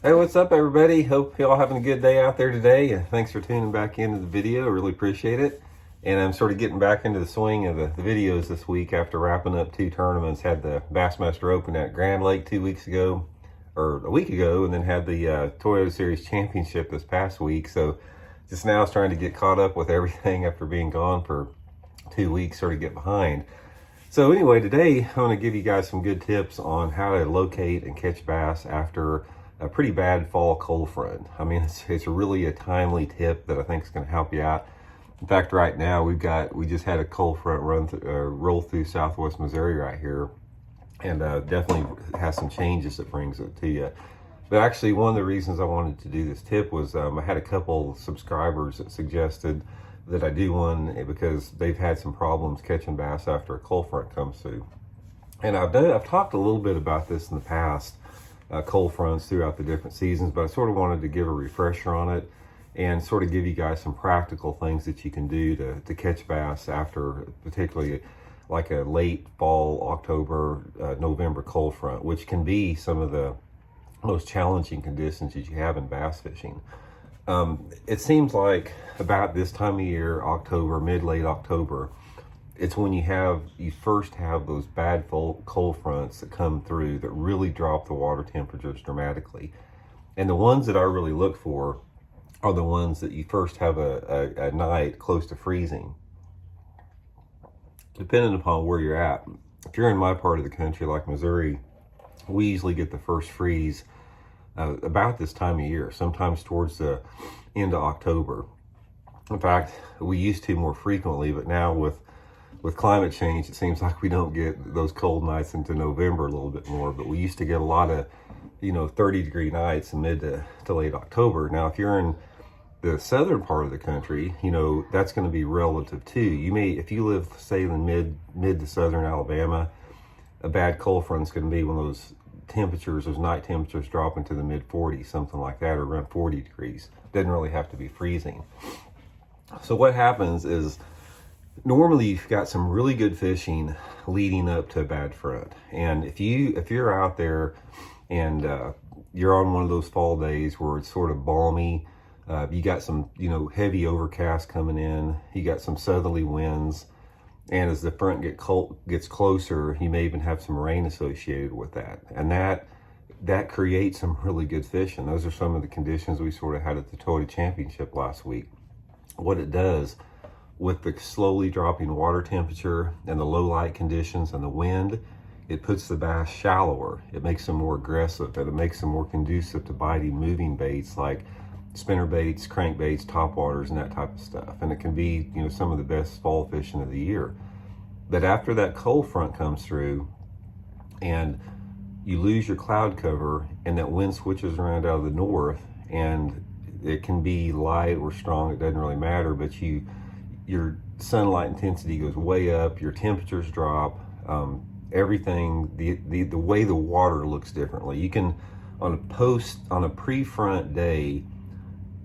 Hey, what's up, everybody? Hope y'all having a good day out there today. Thanks for tuning back into the video. I really appreciate it. And I'm sort of getting back into the swing of the videos this week after wrapping up 2 tournaments. Had the Bassmaster Open at Grand Lake 2 weeks ago, or a week ago, and then had the Toyota Series Championship this past week. So just now is trying to get caught up with everything after being gone for 2 weeks, sort of get behind. So anyway, today I'm going to give you guys some good tips on how to locate and catch bass after a pretty bad fall cold front. I mean, it's really a timely tip that I think is going to help you out. In fact, right now we just had a cold front roll through Southwest Missouri right here, and definitely has some changes that brings it to you. But actually, one of the reasons I wanted to do this tip was I had a couple subscribers that suggested that I do one because they've had some problems catching bass after a cold front comes through. And I've talked a little bit about this in the past, cold fronts throughout the different seasons, but I sort of wanted to give a refresher on it and sort of give you guys some practical things that you can do to catch bass after particularly like a late fall, October, November cold front, which can be some of the most challenging conditions that you have in bass fishing. It seems like about this time of year, October, mid-late October, it's when you first have those bad cold fronts that come through that really drop the water temperatures dramatically. And the ones that I really look for are the ones that you first have a night close to freezing. Depending upon where you're at. If you're in my part of the country, like Missouri, we usually get the first freeze about this time of year, sometimes towards the end of October. In fact, we used to more frequently, but now with climate change, it seems like we don't get those cold nights into November a little bit more, but we used to get a lot of, 30-degree nights in mid to late October. Now, if you're in the southern part of the country, that's going to be relative too. If you live, say, in mid to southern Alabama, a bad cold front is going to be when those night temperatures drop into the mid 40s, something like that, or around 40 degrees. Doesn't really have to be freezing. So what happens is, normally you've got some really good fishing leading up to a bad front. And if you're out there and you're on one of those fall days where it's sort of balmy, you got some, heavy overcast coming in, you got some southerly winds, and as the front gets closer, you may even have some rain associated with that. And that creates some really good fishing. Those are some of the conditions we sort of had at the Toyota Championship last week. What it does with the slowly dropping water temperature and the low light conditions and the wind, it puts the bass shallower. It makes them more aggressive, and it makes them more conducive to biting moving baits like spinner baits, crankbaits, topwaters, and that type of stuff. And it can be, some of the best fall fishing of the year. But after that cold front comes through and you lose your cloud cover and that wind switches around out of the north, and it can be light or strong, it doesn't really matter, but your sunlight intensity goes way up, your temperatures drop, everything, the way the water looks differently. You can, on a pre-front day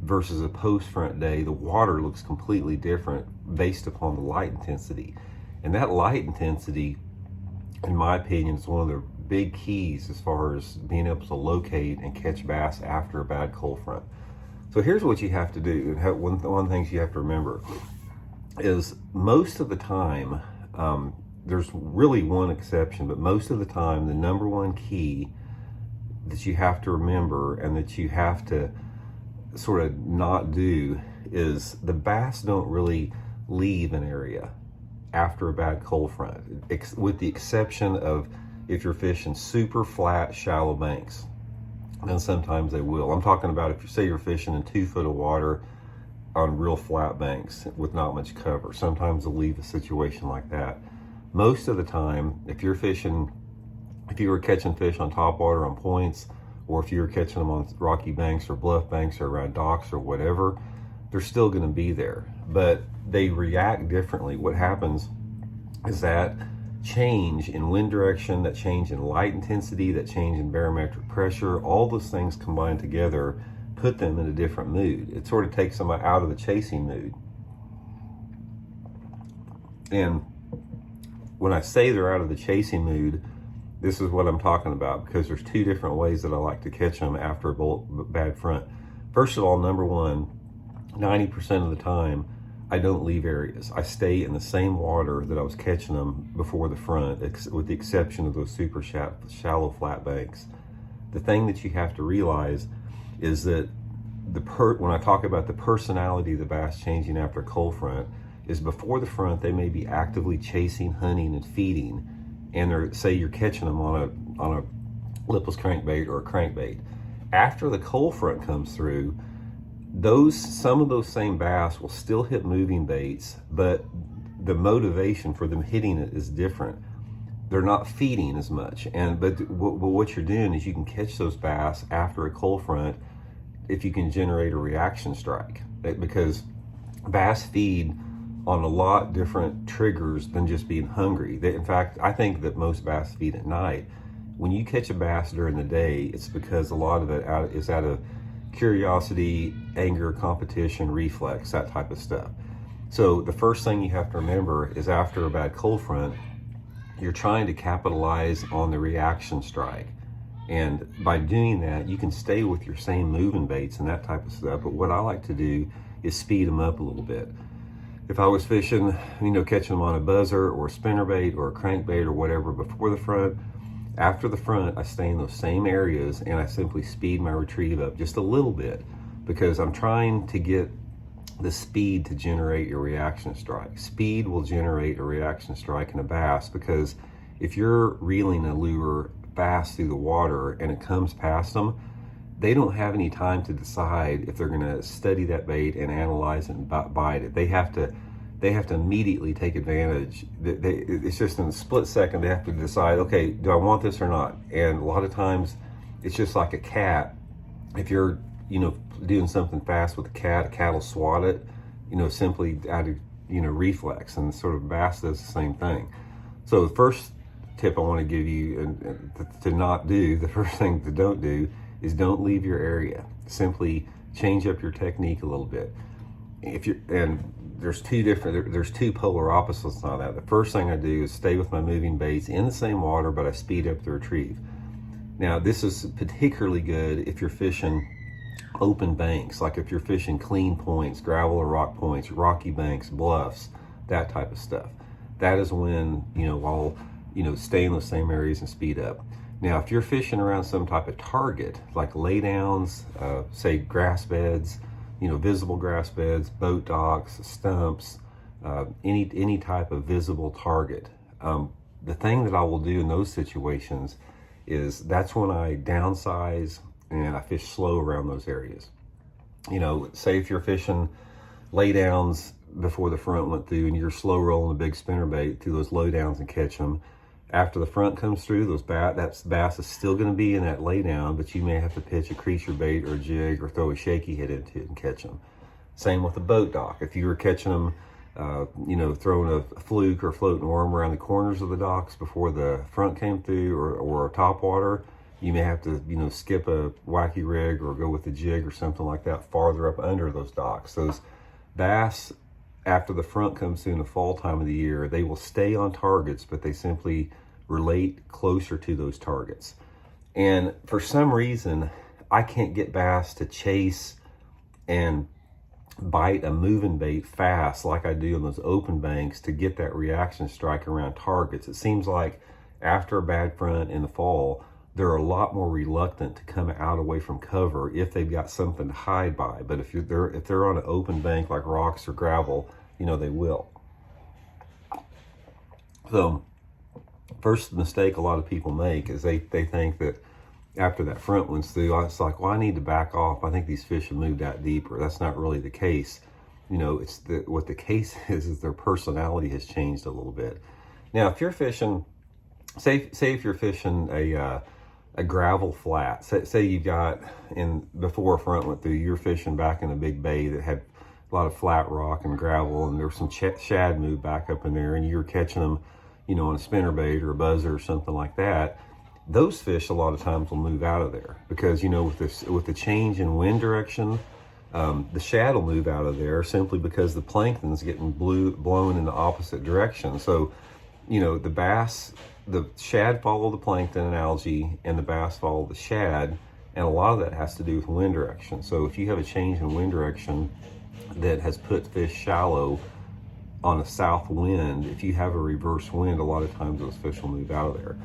versus a post-front day, the water looks completely different based upon the light intensity. And that light intensity, in my opinion, is one of the big keys as far as being able to locate and catch bass after a bad cold front. So here's what you have to do. And one of the things you have to remember is most of the time, there's really one exception, but most of the time, the number one key that you have to remember and that you have to sort of not do is the bass don't really leave an area after a bad cold front, with the exception of if you're fishing super flat, shallow banks. Then sometimes they will. I'm talking about if you say you're fishing in 2 foot of water on real flat banks with not much cover. Sometimes they'll leave a situation like that. Most of the time, if you were catching fish on topwater on points, or if you were catching them on rocky banks or bluff banks or around docks or whatever, they're still going to be there, but they react differently. What happens is that change in wind direction, that change in light intensity, that change in barometric pressure, all those things combined together put them in a different mood. It sort of takes them out of the chasing mood. And when I say they're out of the chasing mood, this is what I'm talking about, because there's two different ways that I like to catch them after a bad front. First of all, number one, 90% of the time, I don't leave areas. I stay in the same water that I was catching them before the front, with the exception of those super shallow flat banks. The thing that you have to realize is that when I talk about the personality of the bass changing after a cold front, is before the front they may be actively chasing, hunting, and feeding, and say you're catching them on a lipless crankbait or a crankbait. After the cold front comes through, some of those same bass will still hit moving baits, but the motivation for them hitting it is different. They're not feeding as much, but what you're doing is you can catch those bass after a cold front if you can generate a reaction strike, because bass feed on a lot different triggers than just being hungry. In fact, I think that most bass feed at night. When you catch a bass during the day, it's because a lot of it is out of curiosity, anger, competition, reflex, that type of stuff. So the first thing you have to remember is after a bad cold front, you're trying to capitalize on the reaction strike. And by doing that, you can stay with your same moving baits and that type of stuff. But what I like to do is speed them up a little bit. If I was fishing, catching them on a buzzer or a spinnerbait or a crankbait or whatever before the front, after the front, I stay in those same areas and I simply speed my retrieve up just a little bit, because I'm trying to get the speed to generate your reaction strike. Speed will generate a reaction strike in a bass, because if you're reeling a lure fast through the water and it comes past them, they don't have any time to decide if they're going to study that bait and analyze it and bite it. They have to immediately take advantage. It's just in a split second they have to decide, okay, do I want this or not? And a lot of times it's just like a cat. If you're doing something fast with a cat will swat it, simply out of reflex, and sort of bass does the same thing. So the first tip I want to give you and to not do, the first thing to don't do, is don't leave your area. Simply change up your technique a little bit. There's two polar opposites on that. The first thing I do is stay with my moving baits in the same water, but I speed up the retrieve. Now, this is particularly good if you're fishing open banks, like if you're fishing clean points, gravel or rock points, rocky banks, bluffs, that type of stuff. That is when, I'll, stay in the same areas and speed up. Now, if you're fishing around some type of target, like laydowns, say grass beds, visible grass beds, boat docks, stumps, any type of visible target, the thing that I will do in those situations is that's when I downsize and I fish slow around those areas. Say if you're fishing laydowns before the front went through and you're slow rolling a big spinnerbait through those low-downs and catch them. After the front comes through, that bass is still going to be in that laydown, but you may have to pitch a creature bait or a jig or throw a shaky head into it and catch them. Same with the boat dock. If you were catching them, throwing a fluke or floating worm around the corners of the docks before the front came through, or a top water, you may have to, skip a wacky rig or go with a jig or something like that farther up under those docks. Those bass, after the front comes through in the fall time of the year, they will stay on targets, but they simply relate closer to those targets. And for some reason, I can't get bass to chase and bite a moving bait fast like I do on those open banks to get that reaction strike around targets. It seems like after a bad front in the fall, they're a lot more reluctant to come out away from cover if they've got something to hide by. But if they're on an open bank like rocks or gravel, they will. So first mistake a lot of people make is they think that after that front one's through, it's like, well, I need to back off. I think these fish have moved out deeper. That's not really the case. What the case is their personality has changed a little bit. Now, if you're fishing, say if you're fishing a gravel flat, say you got before a front went through, you're fishing back in a big bay that had a lot of flat rock and gravel, and there was some shad moved back up in there, and you were catching them, on a spinnerbait or a buzzer or something like that. Those fish a lot of times will move out of there because, with the change in wind direction, the shad will move out of there simply because the plankton's getting blown in the opposite direction. So, the bass the shad follow the plankton and algae, and the bass follow the shad, and a lot of that has to do with wind direction. So if you have a change in wind direction that has put fish shallow on a south wind, if you have a reverse wind, a lot of times those fish will move out of there.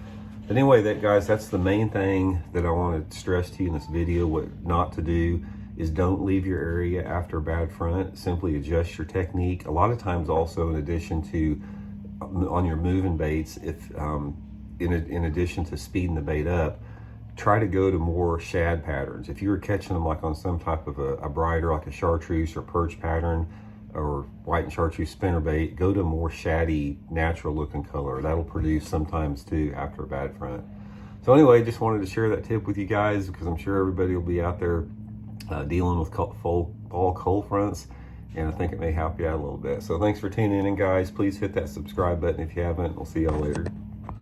But anyway, guys, that's the main thing that I want to stress to you in this video. What not to do is don't leave your area after a bad front. Simply adjust your technique. A lot of times also, in addition to on your moving baits, if in addition to speeding the bait up, try to go to more shad patterns. If you were catching them like on some type of a brighter, like a chartreuse or perch pattern, or white and chartreuse spinnerbait, go to more shaddy, natural looking color. That'll produce sometimes too after a bad front. So anyway, just wanted to share that tip with you guys, because I'm sure everybody will be out there dealing with fall cold fronts, and I think it may help you out a little bit. So thanks for tuning in, guys. Please hit that subscribe button if you haven't. We'll see y'all later.